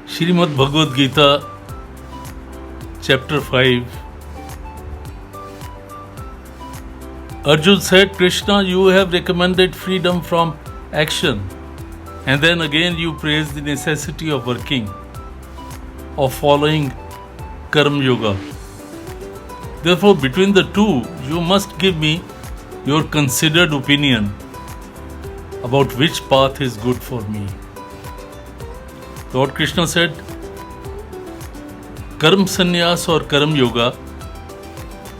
Shrimad Bhagavad Gita, chapter 5. Arjun said, Krishna, you have recommended freedom from action, and then again you praise the necessity of working, of following Karma Yoga. Therefore, between the two, you must give me your considered opinion about which path is good for me. Lord Krishna said, Karma Sannyas or Karma Yoga,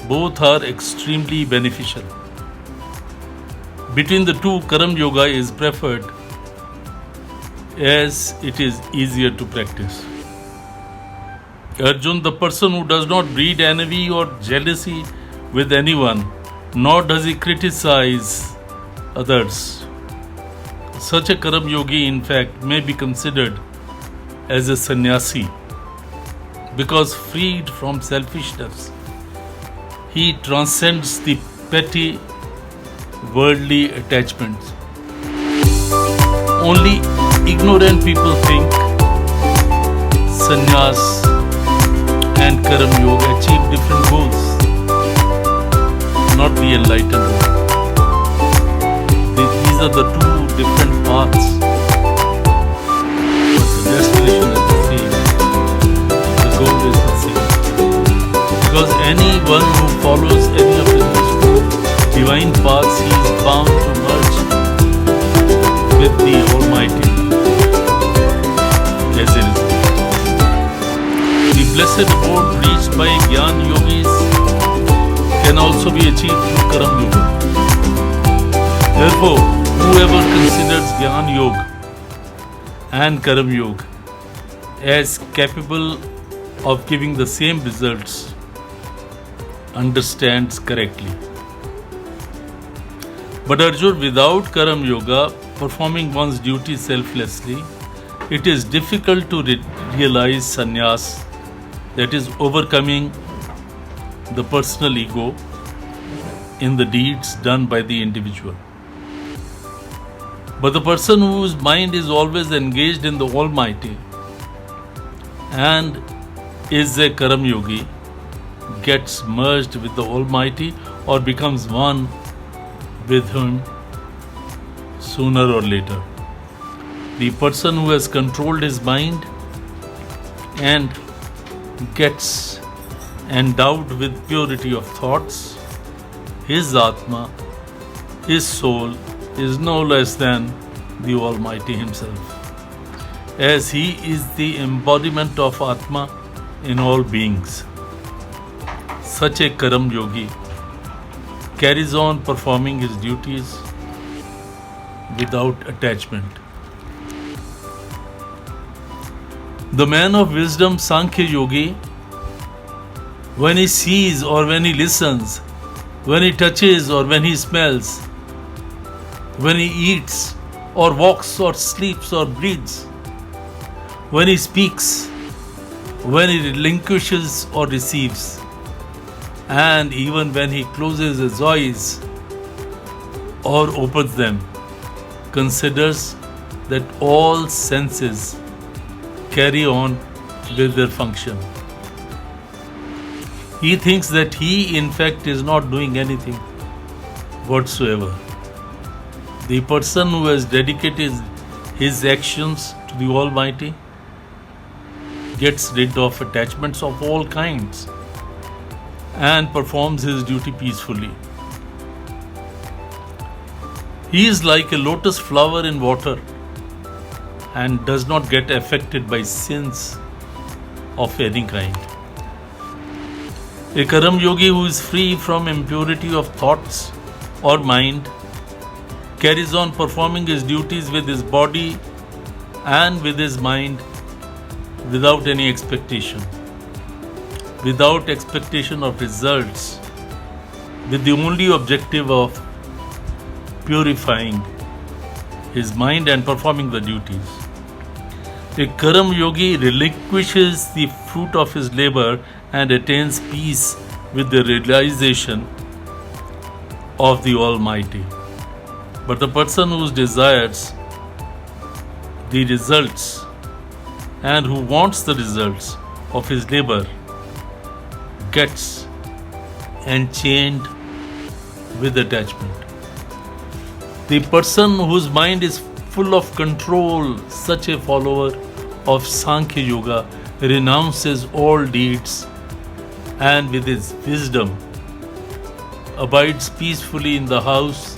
both are extremely beneficial. Between the two, Karma Yoga is preferred as it is easier to practice. Arjun, the person who does not breed envy or jealousy with anyone, nor does he criticize others. Such a Karma Yogi, in fact, may be considered as a sannyasi, because freed from selfishness, he transcends the petty worldly attachments. Only ignorant people think sannyas and Karma Yoga achieve different goals, not the enlightened one. These are the two different paths, but the destination is the same. The goal is the same. Because anyone who follows any of these two divine paths, he is bound to merge with the Almighty as a result. The blessed abode reached by Jnana Yogis can also be achieved through Karma Yoga. Therefore, whoever considers Jnana Yoga and Karma Yoga as capable of giving the same results understands correctly. But Arjun, without Karma Yoga, performing one's duty selflessly, it is difficult to realize sannyas, that is, overcoming the personal ego in the deeds done by the individual. But the person whose mind is always engaged in the Almighty and is a Karma Yogi gets merged with the Almighty or becomes one with Him sooner or later. The person who has controlled his mind and gets endowed with purity of thoughts, his Atma, his soul, is no less than the Almighty Himself, as He is the embodiment of Atma in all beings. Such a Karma Yogi carries on performing his duties without attachment. The man of wisdom, Sankhya Yogi, when he sees or when he listens, when he touches or when he smells, when he eats or walks or sleeps or breathes, when he speaks, when he relinquishes or receives, and even when he closes his eyes or opens them, considers that all senses carry on with their function. He thinks that he, in fact, is not doing anything whatsoever. The person who has dedicated his actions to the Almighty gets rid of attachments of all kinds and performs his duty peacefully. He is like a lotus flower in water and does not get affected by sins of any kind. A Karma Yogi who is free from impurity of thoughts or mind carries on performing his duties with his body and with his mind without any expectation. Without expectation of results, with the only objective of purifying his mind and performing the duties. A Karma Yogi relinquishes the fruit of his labor and attains peace with the realization of the Almighty. But the person who desires the results and who wants the results of his labor gets enchained with attachment. The person whose mind is full of control, such a follower of Sankhya Yoga, renounces all deeds and with his wisdom abides peacefully in the house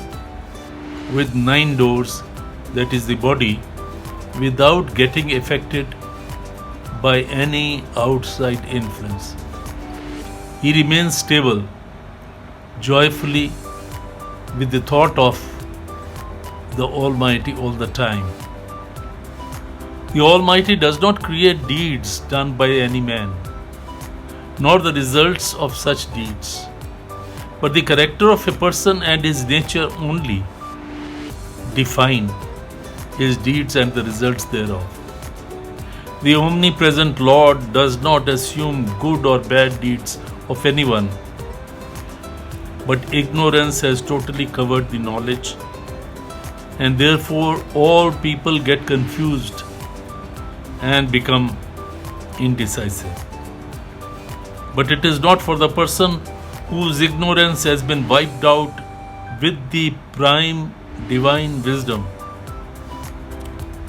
with 9 doors, that is the body, without getting affected by any outside influence. He remains stable, joyfully with the thought of the Almighty all the time. The Almighty does not create deeds done by any man, nor the results of such deeds, but the character of a person and his nature only define his deeds and the results thereof. The omnipresent Lord does not assume good or bad deeds of anyone, but ignorance has totally covered the knowledge, and therefore all people get confused and become indecisive. But it is not for the person whose ignorance has been wiped out with the prime divine wisdom.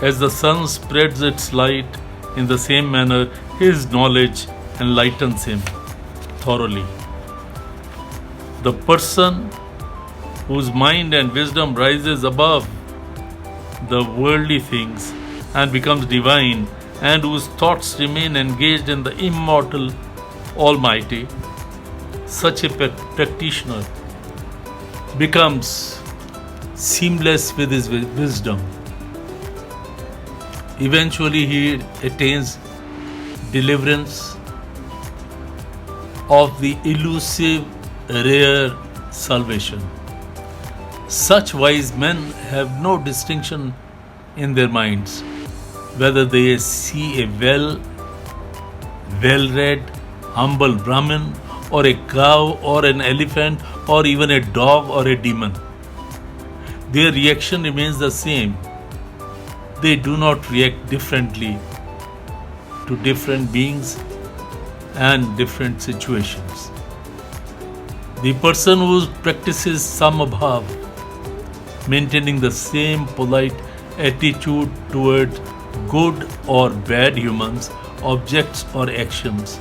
As the sun spreads its light, in the same manner his knowledge enlightens him thoroughly. The person whose mind and wisdom rises above the worldly things and becomes divine, and whose thoughts remain engaged in the immortal Almighty, such a practitioner becomes seamless with his wisdom. Eventually he attains deliverance of the elusive, rare salvation. Such wise men have no distinction in their minds whether they see a well-read, humble Brahmin, or a cow, or an elephant, or even a dog or a demon. Their reaction remains the same. They do not react differently to different beings and different situations. The person who practices samabhav, maintaining the same polite attitude toward good or bad humans, objects or actions,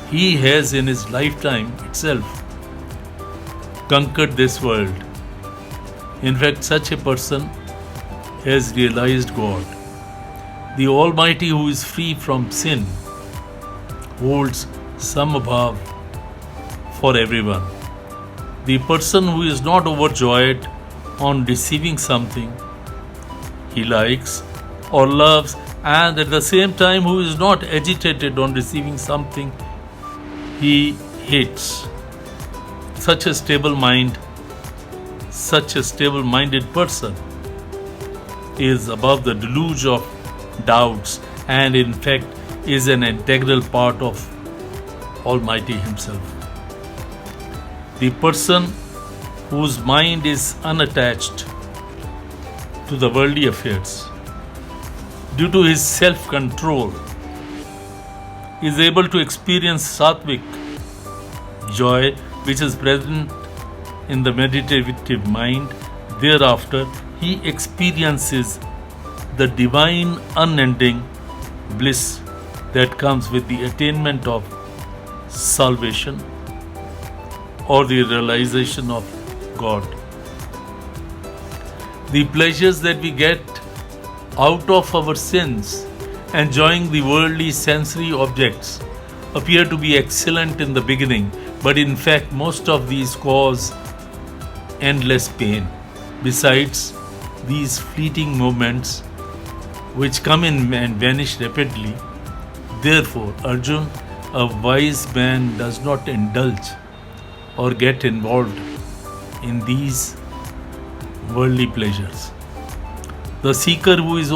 he has in his lifetime itself conquered this world. In fact, such a person has realized God. The Almighty, who is free from sin, holds samabhav for everyone. The person who is not overjoyed on receiving something he likes or loves, and at the same time who is not agitated on receiving something he hates. Such a stable-minded person is above the deluge of doubts, and in fact is an integral part of Almighty Himself. The person whose mind is unattached to the worldly affairs, due to his self-control, is able to experience sattvic joy, which is present in the meditative mind. Thereafter, he experiences the divine unending bliss that comes with the attainment of salvation or the realization of God. The pleasures that we get out of our sins, enjoying the worldly sensory objects, appear to be excellent in the beginning, but in fact most of these cause endless pain. Besides, these fleeting moments which come in and vanish rapidly. Therefore, Arjun, a wise man does not indulge or get involved in these worldly pleasures. The seeker who is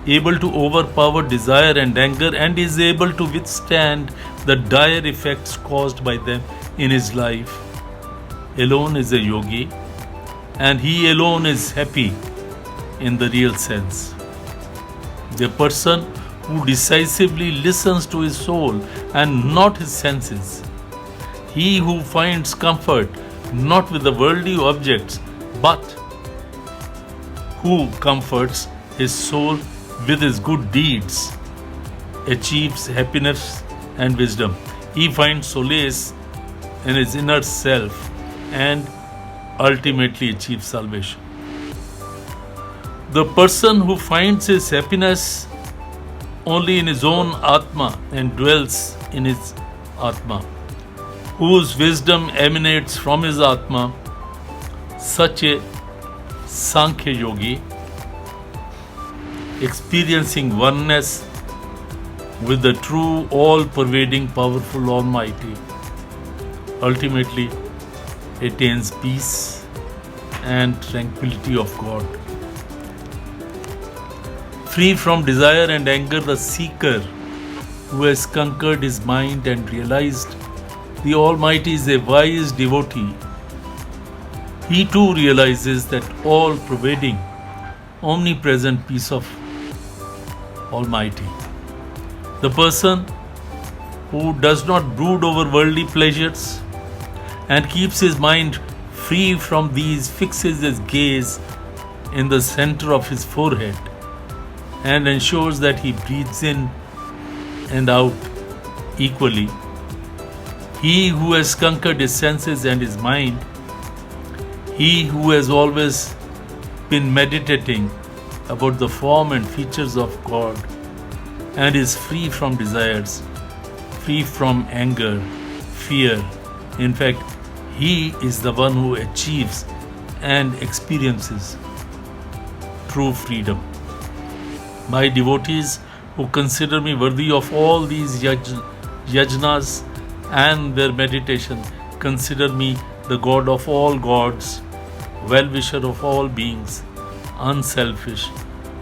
able to overpower desire and anger and is able to withstand the dire effects caused by them in his life alone is a yogi, and he alone is happy in the real sense. The person who decisively listens to his soul and not his senses. He who finds comfort not with the worldly objects, but who comforts his soul with his good deeds, achieves happiness and wisdom. He finds solace in his inner self and ultimately achieves salvation. The person who finds his happiness only in his own Atma and dwells in his Atma, whose wisdom emanates from his Atma, such a Sankhya yogi, experiencing oneness with the true, all-pervading, powerful Almighty, ultimately attains peace and tranquility of God. Free from desire and anger, the seeker who has conquered his mind and realized the Almighty is a wise devotee, he too realizes that all-pervading, omnipresent peace of Almighty. The person who does not brood over worldly pleasures and keeps his mind free from these fixes his gaze in the center of his forehead and ensures that he breathes in and out equally. He who has conquered his senses and his mind, he who has always been meditating about the form and features of God and is free from desires, free from anger, fear. In fact, he is the one who achieves and experiences true freedom. My devotees who consider me worthy of all these yajnas and their meditation, consider me the God of all gods, well-wisher of all beings, unselfish,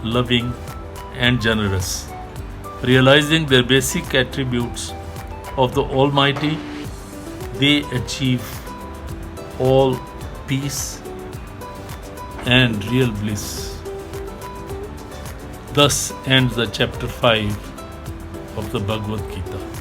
loving and generous. Realizing their basic attributes of the Almighty, they achieve all peace and real bliss. Thus ends the chapter 5 of the Bhagavad Gita.